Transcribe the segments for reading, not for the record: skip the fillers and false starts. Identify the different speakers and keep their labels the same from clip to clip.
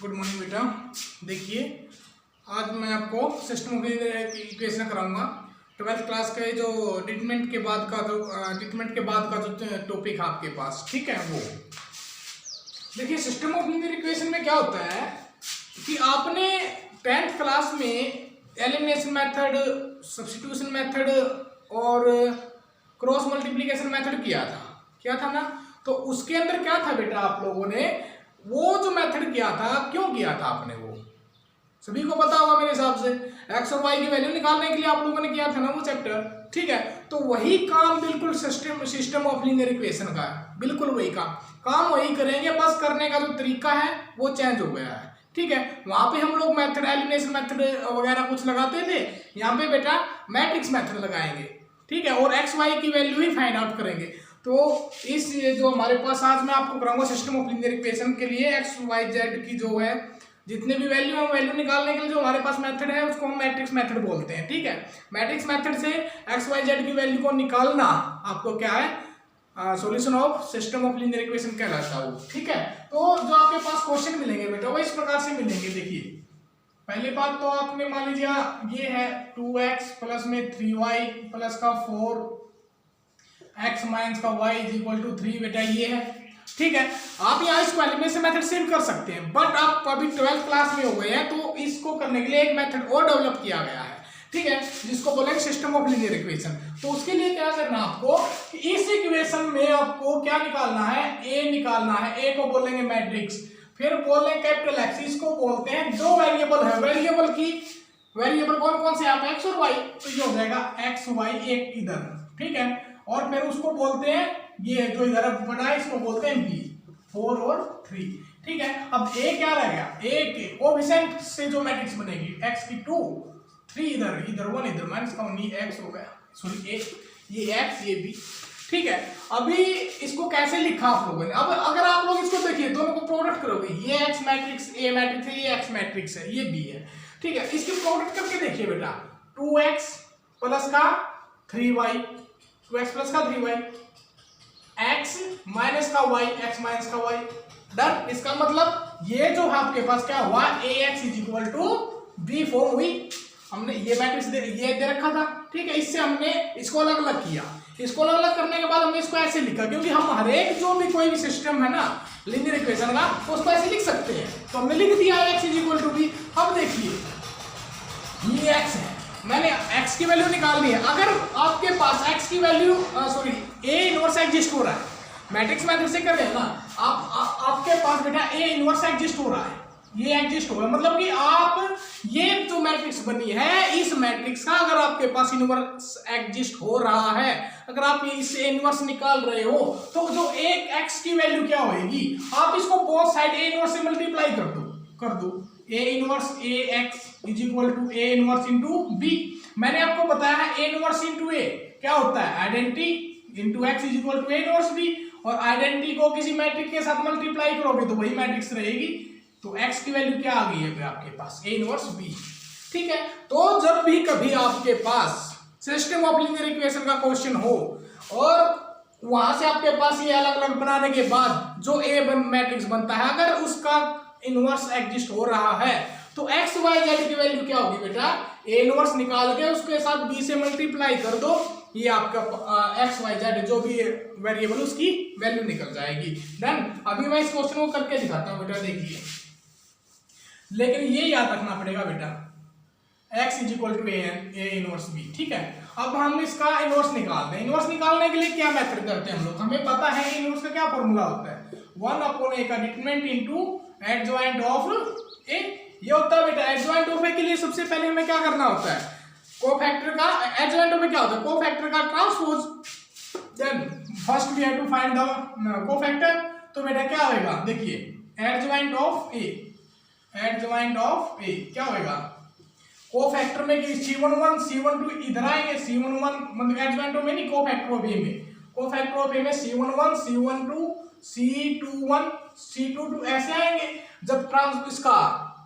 Speaker 1: Good morning बेटा। देखिए आज मैं आपको सिस्टम ऑफ इक्वेशन कराऊंगा। 12th क्लास के जो डिटरमिनेंट के बाद का जो टॉपिक है आपके पास, ठीक है। वो देखिए सिस्टम ऑफ लीनियर इक्वेशन में क्या होता है कि आपने 10th क्लास में एलिमिनेशन मेथड, सब्स्टिट्यूशन मेथड और क्रॉस मल्टीप्लिकेशन मेथड किया था ना। तो उसके अंदर क्या था बेटा, आप लोगों ने वो जो मेथड किया था, क्यों किया था आपने, वो सभी को पता होगा मेरे हिसाब से। एक्स और वाई की वैल्यू निकालने के लिए आप लोगों ने किया था ना वो चैप्टर, ठीक है। तो वही काम बिल्कुल सिस्टम ऑफ लीनियर इक्वेशन का है, बिल्कुल वही काम वही करेंगे, बस करने का जो तरीका है वो चेंज हो गया है, ठीक है। वहां पे हम लोग मेथड, एलिमिनेशन मेथड वगैरह कुछ लगाते थे, यहाँ पे बेटा मैट्रिक्स मेथड लगाएंगे, ठीक है, और एक्स वाई की वैल्यू ही फाइंड आउट करेंगे। तो इस जो हमारे पास आज मैं आपको कराऊंगा सिस्टम ऑफ लीनियर इक्वेशन के लिए एक्स वाई जेड की जो है जितने भी वैल्यू है, वैल्यू निकालने के लिए जो हमारे पास मेथड है उसको हम मैट्रिक्स मेथड बोलते हैं, ठीक है। मैट्रिक्स मेथड से एक्स वाई जेड की वैल्यू को निकालना आपको क्या है, solution of system of linear equation कहलाता है वो, ठीक है। तो जो आपके पास क्वेश्चन मिलेंगे बेटा वो इस प्रकार से मिलेंगे। देखिए पहली बात तो आपने मान लीजिए ये है 2x प्लस में 3y प्लस का 4x माइनस का y इज इक्वल टू 3, बेटा ये है, ठीक है। आप यहाँ इसको एलिमिनेशन मेथड से भी कर सकते हैं, बट आप अभी 12th क्लास में हो गए हैं तो इसको करने के लिए एक मेथड और डेवलप किया गया है, ठीक है, जिसको बोलेंगे सिस्टम ऑफ लीनियर इक्वेशन। तो उसके लिए क्या करना आपको कि इस इक्वेशन में आपको क्या निकालना है, ए निकालना है। ए को बोलेंगे मैट्रिक्स, फिर बोलेंगे कैपिटल एक्स, इसको बोलते हैं जो वेरिएबल है, वेरिएबल कौन कौन से यहाँ पे एक्स और वाई, तो ये हो जाएगा एक्स वाई एक इधर, ठीक है। और फिर उसको बोलते हैं ये जो इधर बड़ा है इसको बोलते हैं बी, 4 और 3, ठीक है। अब ए क्या रह गया, ए के कोएफिशिएंट से जो मैट्रिक्स बनेगी एक्स की 2 3 इधर 1 इधर माइनस का 1 एक्स हो गया, सॉरी ए, ये एक्स ये बी, ठीक है। अभी इसको कैसे लिखा आप लोगों ने, अब अगर आप लोग इसको देखिए दोनों को प्रोडक्ट करोगे, ये एक्स मैट्रिक्स ए मैट्रिक्स है, ये एक्स मैट्रिक्स है, ये बी है, ठीक है। इसकी प्रोडक्ट करके देखिए बेटा 2x प्लस का 3y, 2x प्लस का 3y, x माइनस का y, x माइनस का y, डन। इसका मतलब ये जो है आपके पास क्या हुआ, ax is equal to b form हुई। हमने ये मैट्रिक्स ये दे रखा था, ठीक है। इससे हमने इसको अलग अलग किया, इसको अलग अलग करने के बाद हमने इसको ऐसे लिखा, क्योंकि हम हर एक जो भी कोई भी सिस्टम है ना लीनियर इक्वेशन का उसको ऐसे लिख सकते हैं, तो हमने लिख दिया x is equal to b। अब देखिए ये x है, मैंने x की वैल्यू निकालनी है। अगर आपके पास x की value sorry a inverse exist हो रहा है, मैट्रिक्स मेथड से कर रहे हैं ना आपके पास बेटा a इनवर्स एग्जिस्ट हो रहा है, ये एग्जिस्ट हो रहा है, मतलब कि आप ये जो मैट्रिक्स बनी है इस मैट्रिक्स का अगर आपके पास इनवर्स एग्जिस्ट हो रहा है, अगर आप इससे इनवर्स निकाल रहे हो तो जो एक x की वैल्यू क्या होगी, आप इसको बोथ साइड a इनवर्स से मल्टीप्लाई कर दो a inverse ax is equal to a inverse into b। मैंने आपको बताया है a इनवर्स इंटू a क्या होता है, identity into x is equal to a inverse b, और आइडेंटिटी को किसी मैट्रिक्स के साथ मल्टीप्लाई करोगे तो वही मैट्रिक्स रहेगी। तो x की वैल्यू क्या आ गई है आपके पास, a इनवर्स b, ठीक है। तो जब भी कभी आपके पास सिस्टम ऑफ लीनियर इक्वेशन का क्वेश्चन हो और वहां से आपके पास ये अलग अलग बनाने के बाद जो a मैट्रिक्स बनता है, अगर उसका इनवर्स एग्जिस्ट हो रहा है तो एक्स वाई जेड की वैल्यू क्या होगी बेटा, a इनवर्स निकाल के उसके साथ b से मल्टीप्लाई कर दो, ये आपका एक्स वाई जेड जो भी वेरिएबल उसकी वैल्यू निकल जाएगी, डन। अभी मैं इस क्वेश्चन को करके दिखाता हूँ बेटा, देखिए, लेकिन ये याद रखना पड़ेगा बेटा x is equal to A inverse b, ठीक है। अब हम इसका इनवर्स निकालते हैं, इनवर्स निकालने के लिए क्या मेथड करते हैं हम लोग, हमें पता है इनवर्स का क्या फॉर्मूला होता है, 1/a का determinant into adjoint of a, ये होता है बेटा। एडजॉइंट ऑफ a के लिए सबसे पहले हमें क्या करना होता है, कोफैक्टर का, एडजॉइंट ऑफ a क्या होता है, कोफैक्टर का transpose, then first we have to find the cofactor. तो बेटा क्या होगा, देखिए एडजॉइंट ऑफ a क्या होगा, कोफैक्टर में कि C11 C12 इधर आएंगे, C11 मतलब एडजॉइंट ऑफ a नहीं, कोफैक्टर ऑफ a में, कोफैक्टर ऑफ a में C11 C12 C21 C22 ऐसे आएंगे। जब इसका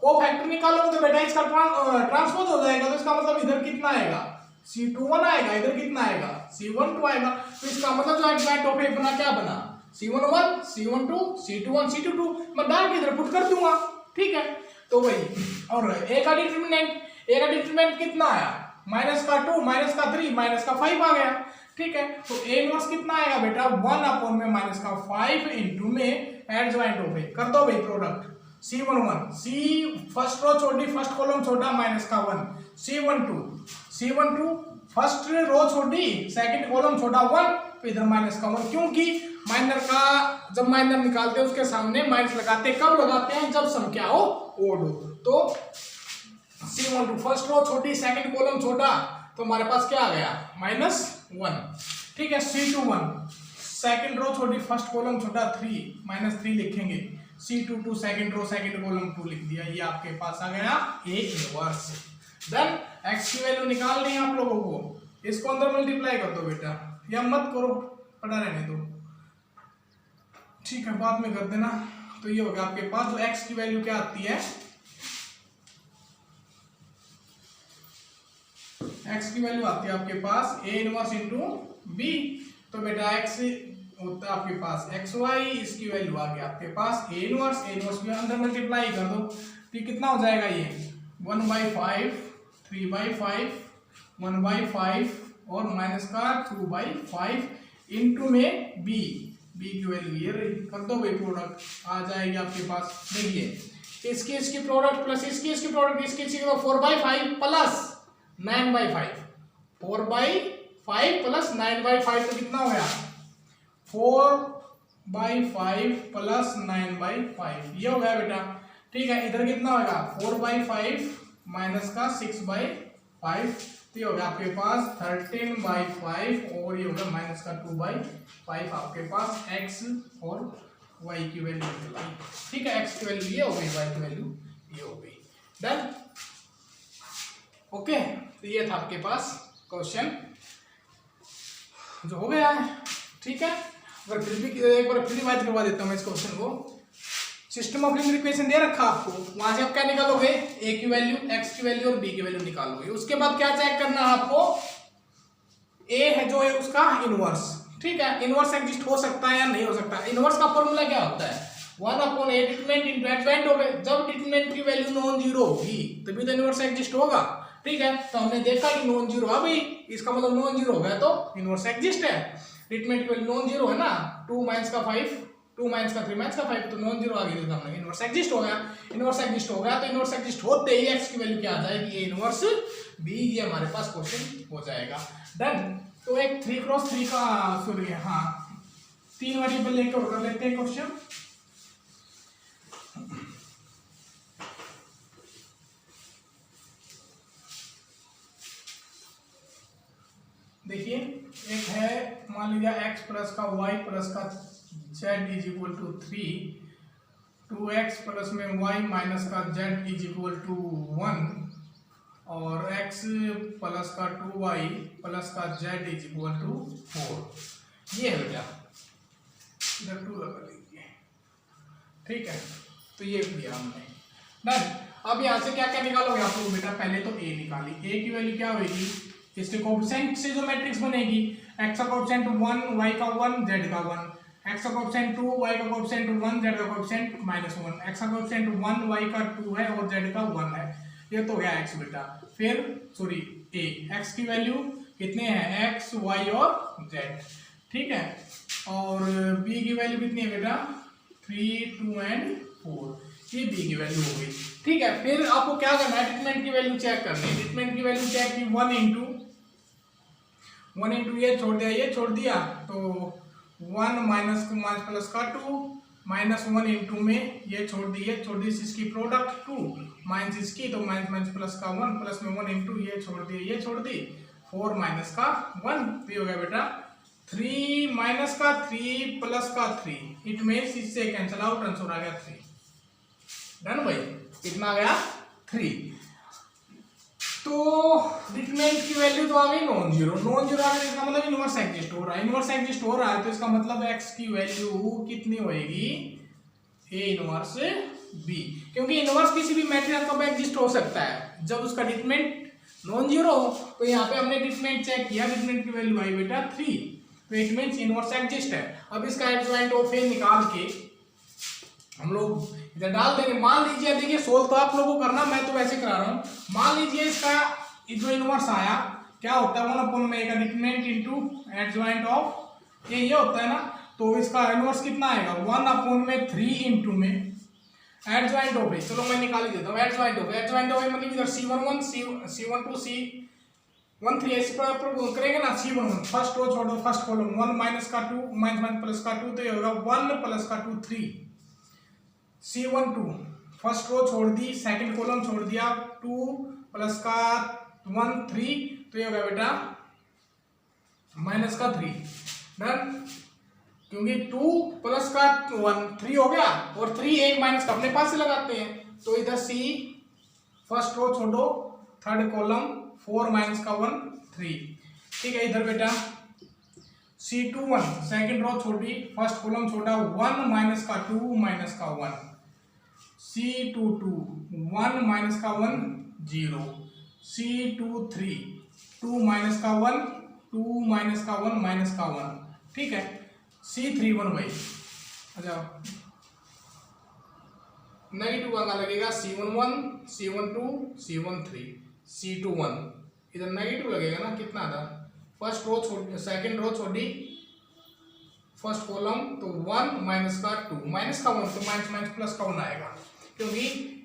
Speaker 1: कोफैक्टर निकालोगे तो बेटा इसका ट्रांसपोज हो जाएगा, तो इसका मतलब इधर कितना आएगा, C21 आएगा, इधर कितना आएगा, C12 आएगा। तो इसका मतलब जो एडजॉइंट ऑफ a बना क्या बना, C11 C12 C21 C22, मैं डाल के इधर पुट कर दूंगा, ठीक है। तो वही, और ए का डिटरमिनेंट कितना आया, -2 -3 -5 आ गया, ठीक है। तो ए इनवर्स कितना आएगा बेटा, 1/-5 इंटू में एडजॉइंट ऑफ ए कर दो भाई प्रोडक्ट, C11 सी फर्स्ट रो छोड़ी फर्स्ट कॉलम छोड़ा -1, C12 फर्स्ट रो छोड़ी सेकंड कॉलम छोड़ा 1, तो इधर -1, क्योंकि माइनर का जब माइनर निकालते हैं उसके सामने माइनस लगाते हैं, कब लगाते हैं, जब सम क्या हो, ओड हो। तो C12 फर्स्ट रो छोटी सेकंड कॉलम छोटा, तो हमारे पास क्या आ गया, -1, ठीक है। C21 सेकंड रो छोटी फर्स्ट कॉलम छोटा 3 -3 लिखेंगे, C22 second row second column 2 लिख दिया, ये आपके पास आ गया ए इनवर्स। देन x की वैल्यू निकालनी है आप लोगों को, इसको अंदर मल्टीप्लाई कर दो बेटा, या मत करो, पढ़ा रहने दो, ठीक है, बाद में कर देना। तो ये होगा आपके पास, जो x की वैल्यू क्या आती है, x की वैल्यू आती है आपके पास a इनवर्स इंटू b, तो बेटा x होता है आपके पास xy, इसकी वैल्यू आ गई आपके पास a इनवर्स भी अंदर मल्टीप्लाई कर दो, तो कितना हो जाएगा, ये 1/5 3/5 1/5 और माइनस का 2/5 इंटू में b की वैल्यू ये रही, कर दो भाई प्रोडक्ट, आ जाएगी आपके पास। देखिए इसकी प्रोडक्ट प्लस इसकी प्रोडक्ट, इसकी 4/5 प्लस 9/5, 4/5 प्लस 9/5, तो कितना हो गया, 4/5 प्लस 9/5, ये हो गया बेटा, ठीक है। इधर कितना होगा, 4/5 माइनस का 6/5, तो ये होगा आपके पास 13/5, और ये होगा माइनस का 2/5, आपके पास x और y की वैल्यू निकलाई, ठीक है। x की वैल्यू ये हो गई, y की वैल्यू ये हो गई, डन, ओके। तो ये था आपके पास क्वेश्चन जो हो गया है, ठीक है। अगर फिर भी एक बार फिर रिवाइज करवा देता हूँ मैं इस क्वेश्चन को। सिस्टम ऑफ लिनियर इक्वेशन दे रखा आपको, वहां से आप क्या निकालोगे, a की वैल्यू, x की वैल्यू और b की वैल्यू निकालोगे। उसके बाद क्या चेक करना है आपको, a है जो है उसका इनवर्स, ठीक है। इनवर्स एग्जिस्ट हो सकता है या नहीं हो सकता। इनवर्स का फॉर्मूला क्या होता है, 1/a डिटरमिनेंट इनटू एडजॉइंट हो गए, जब डिटरमिनेंट की वैल्यू नॉन जीरो होगी तभी तो इनवर्स एग्जिस्ट होगा, ठीक है। तो हमने देखा कि नॉन जीरो, अभी इसका मतलब नॉन जीरो हो गया तो इनवर्स एग्जिस्ट है। डिटरमिनेंट की वैल्यू नॉन जीरो है ना, 2 - 5 2 - 3 - 5, तो नॉन जीरो आ गई, तो हमने इनवर्स एग्जिस्ट हो गया। इनवर्स एग्जिस्ट हो गया तो इनवर्स एग्जिस्ट होते ही x की वैल्यू क्या आ जाएगी, ये इनवर्स b, ये हमारे पास क्वेश्चन हो जाएगा, डन। तो एक 3x3 का, सॉरी हाँ 3 वेरिएबल लेकर कर लेते हैं क्वेश्चन। देखिए एक है, मान लीजिए x प्लस का y प्लस का z is equal to 3, 2x plus में y माइनस का z इज इक्वल टू 1, और x प्लस का 2y प्लस का z इज इक्वल टू 4, ये हो गया, इधर 2 लगा लीजिए, ठीक है। तो ये किया हमने, डन। अब यहाँ से क्या क्या निकालोगे आप लोग बेटा, पहले तो a निकाली, a की वैल्यू क्या होगी, इसके कोएफिशिएंट से जो मैट्रिक्स बनेगी, x का कोएफिशिएंट 1, y का 1, z का 1, x का कोएफिशिएंट 2, y का कोएफिशिएंट 1, z का कोएफिशिएंट -1, x का कोएफिशिएंट 1, y का 2 है और z का 1 है, ये तो गया x बेटा। फिर सॉरी a, x की वैल्यू कितने हैं, x, y और z, ठीक है। और b की वैल्यू कितनी है बेटा, 3, 2 एंड 4, ये b की वैल्यू हो गई, ठीक है। फिर आपको क्या करना है, डिटरमिनेंट की वैल्यू चेक करनी है। डिटरमिनेंट की वैल्यू चेक की, 1 इंटू ये छोड़ दिया, ये छोड़ दिया, तो 1 माइनस प्लस का 2, -1 इंटू में ये छोड़ दी, इसकी प्रोडक्ट 2 माइनस इसकी, तो माइनस प्लस का 1 प्लस में 1 इंटू ये छोड़ दिया, ये छोड़ दी, 4 माइनस का 1, तो ये हो गया बेटा 3 माइनस का 3 प्लस का 3, इट मीन्स इससे कैंसिल आउट, आंसर आ गया 3, डन भाई, कितना आ गया 3। तो डिटरमिनेंट की वैल्यू तो आ गई नॉन जीरो आ गई, इसका मतलब इनवर्स एग्जिस्ट हो रहा है, इनवर्स एग्जिस्ट हो रहा है, तो इसका मतलब x की वैल्यू कितनी होएगी, a इनवर्स b, क्योंकि इनवर्स किसी भी मैट्रिक्स का एग्जिस्ट हो सकता है जब उसका डिटरमिनेंट नॉन जीरो हो। तो यहाँ पे हमने डिटरमिनेंट चेक किया, डिटरमिनेंट की वैल्यू आई बेटा 3, तो इट मींस इनवर्स एग्जिस्ट है। अब इसका एडजॉइंट ऑफ ए निकाल के हम लोग इधर डाल देंगे। मान लीजिए, देखिए सोल्व तो आप लोगों को करना, मैं तो वैसे करा रहा हूँ। मान लीजिए इसका जो इनवर्स आया क्या होता है, 1 अपॉन में का डिटरमिनेंट इनटू एडजॉइंट ऑफ ये होता है ना, तो इसका इनवर्स कितना आएगा 1 अपॉन में 3 इंटू में एडजॉइंट ऑफ ए। चलो मैं निकाल ही देता हूँ एडजॉइंट ऑफ ए मतलब इधर C11 C12 C13 ऐसे पर करेंगे ना। C11 फर्स्ट रो छोड़ो, फर्स्ट कॉलम 1 माइनस का 2 माइनस प्लस का 2 तो ये होगा 1 प्लस का 2 3। C12 फर्स्ट रो छोड़ दी, सेकंड कॉलम छोड़ दिया, 2 प्लस का 1 3 तो ये होगा बेटा माइनस का 3। डन, क्योंकि 2 प्लस का 1 3 हो गया और 3 एक माइनस का अपने पास से लगाते हैं, तो इधर C फर्स्ट रो छोड़ो, थर्ड कॉलम 4 माइनस का 1 3। ठीक है, इधर बेटा C21 सेकंड रो छोड़ी, फर्स्ट कॉलम छोड़ा, 1 माइनस का 2 माइनस का 1। C22 1 माइनस का 1 0। C23 2 माइनस का 1 2 माइनस का 1 माइनस का 1। ठीक है, C31 भाई अच्छा नेगेटिव वाला लगेगा C11 C12 C13 C21 इधर नेगेटिव लगेगा ना। कितना था, फर्स्ट रो छोड़ सेकंड रो छोड़ी, फर्स्ट कॉलम तो 1 माइनस का 2 माइनस का 1 तो माइनस माइनस प्लस का 1 आएगा, क्योंकि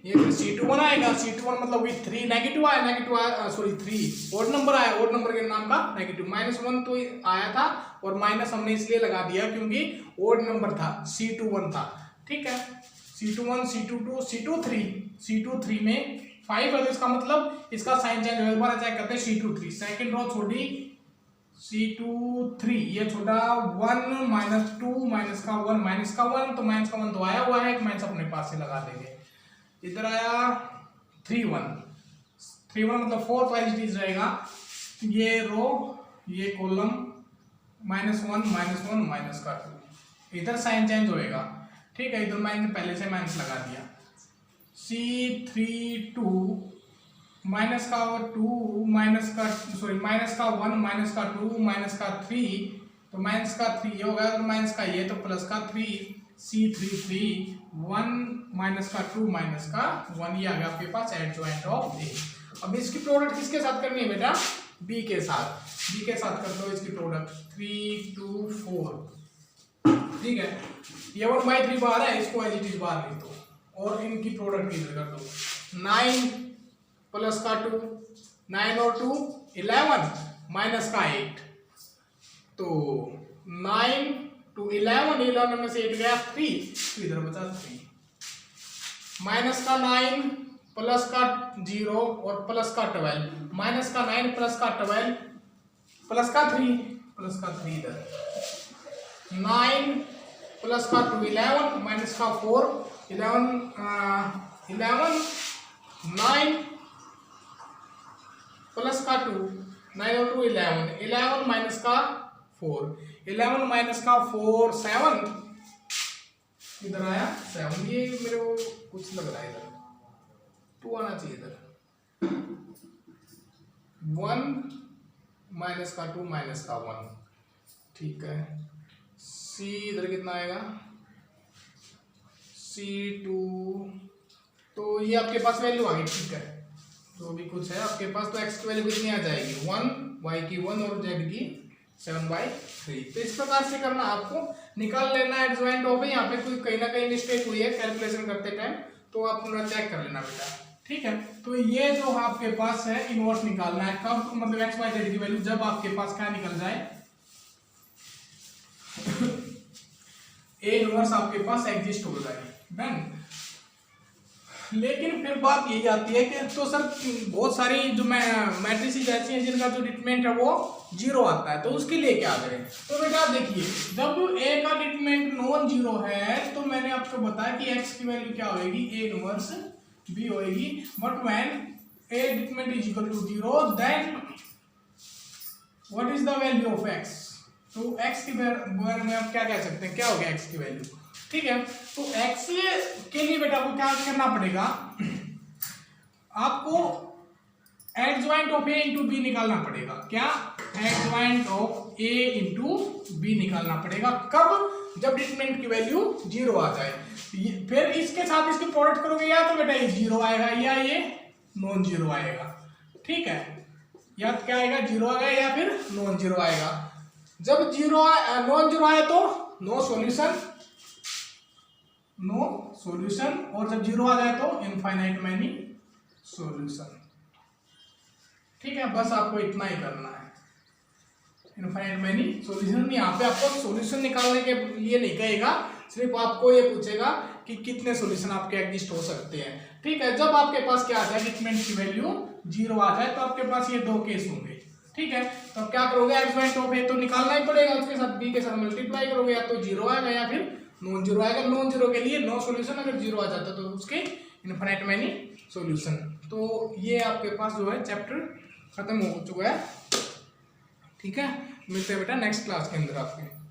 Speaker 1: ये फिर C21 आएगा। C21 मतलब ये 3 नेगेटिव आया, सॉरी 3 ओड नंबर आया, ओड नंबर के नाम का नेगेटिव। -1 तो आया था और माइनस हमने इसलिए लगा दिया क्योंकि ओड नंबर था, C21 था। ठीक है, C21 C22 C23 में 5 है तो इसका मतलब इसका साइन चेंज हो बार चेक करते हैं। C23 सेकंड रो छोड़ी, C23 ये छोटा 1 माइनस 2 माइनस का 1 माइनस का 1 तो माइनस का 1 तो आया हुआ है, एक माइनस अपने पास से लगा देंगे। इधर आया 31 मतलब 4 तो एज इट इज रहेगा, ये रो ये कॉलम -1 माइनस का 2 इधर साइन चेंज होएगा। ठीक है, इधर मैंने पहले से माइनस लगा दिया। C32 माइनस का 2 माइनस का सॉरी माइनस का 1 माइनस का 2 माइनस का 3 तो माइनस का 3 ये होगा, माइनस का ये तो प्लस का 3। C33 1 माइनस का 2 माइनस का 1 ये आ गया आपके पास एडजॉइंट ऑफ ए। अब इसकी प्रोडक्ट किसके साथ करनी है बेटा, बी के साथ कर दो इसकी प्रोडक्ट 3 2 4। ठीक है, ये 1/3 बार है, इसको एज इट इज बार लिख दो और इनकी प्रोडक्ट इधर कर दो। 9 प्लस का 2 9 और 2 11 माइनस का 8 तो 9 to 11 में से 8 गया 3 तो इधर बचा 3। माइनस का 9 प्लस का 0 और प्लस का 12 माइनस का 9 प्लस का 12 प्लस का 3 इधर 9 प्लस का 2 11 माइनस का 4 11 9 प्लस का 2 9 और 2 11 माइनस का 4 11 माइनस का 4 7 इधर आया 7। ये मेरे को कुछ लग रहा है, इधर 2 आना चाहिए, इधर 1 माइनस का 2 माइनस का 1। ठीक है, C इधर कितना आएगा C2 तो ये आपके पास वैल्यू आ गई। ठीक है, जो भी कुछ है आपके पास तो x की वैल्यू कितनी आ जाएगी 1, y की 1 और z की 7/3। तो इस प्रकार से करना, आपको निकाल लेना एडजॉइंट ऑफ। यहाँ पे कोई कहीं ना कहीं मिस्टेक हुई है कैलकुलेशन करते टाइम तो आप पूरा चेक कर लेना बेटा। ठीक है, तो ये जो आपके पास है इनवर्स निकालना है कब, मतलब x y z की वैल्यू जब आपके पास क्या निकल जाए ए इनवर्स आपके पास एग्जिस्ट हो जाए। डन, लेकिन फिर बात यही आती है कि तो सर बहुत सारी जो मैट्रिसेस ऐसी हैं जिनका जो डिटरमिनेंट है वो 0 आता है, तो उसके लिए क्या करें। तो बेटा देखिए, जब ए का डिटरमिनेंट नॉन 0 है तो मैंने आपको बताया कि x की वैल्यू क्या होगी ए इनवर्स b होगी। But when A determinant is equal to 0 then what is the value of x। तो x के बारे में आप क्या कह सकते हैं, क्या हो गया x की वैल्यू। ठीक है, तो x के लिए बेटा को क्या करना पड़ेगा, आपको adjoint of a into B निकालना पड़ेगा। क्या, adjoint of a into B निकालना पड़ेगा। कब, जब डिटरमिनेंट की वैल्यू 0 आ जाए। फिर साथ इसकी प्रोडक्ट करोगे या तो बेटा ये जीरो आएगा या ये नॉन जीरो आएगा, ठीक है, या तो क्या आएगा, जीरो आएगा या फिर नॉन जीरो आएगा। जब नॉन जीरो आए तो नो सॉल्यूशन, और जब जीरो आ जाए तो इनफाइनाइट मैनी सॉल्यूशन, ठीक है। बस आपको इतना ही करना है, इनफाइनाइट मैनी सॉल्यूशन। यहाँ पे आपको सॉल्यूशन निकालने के लिए नहीं कहेगा, सिर्फ आपको ये पूछेगा कि कितने सॉल्यूशन आपके एग्जिस्ट हो सकते हैं, ठीक है। जब आपके पास क्या आ जाए, डिटरमिनेंट की वैल्यू जीरो आ जाए तो आपके पास ये दो केस होंगे, ठीक है। तो अब क्या करोगे, एक्स बाय टॉप है तो निकालना ही पड़ेगा, उसके साथ बी के साथ मल्टीप्लाई करोगे, या तो जीरो आएगा या फिर नॉन जीरो आएगा। नॉन जीरो के लिए नो सॉल्यूशन, अगर जीरो आ जाता तो उसके इनफाइनाइट मैनी सॉल्यूशन। तो ये आपके पास जो है चैप्टर खत्म हो चुका है, ठीक है। मिलते हैं बेटा नेक्स्ट क्लास के अंदर आपके।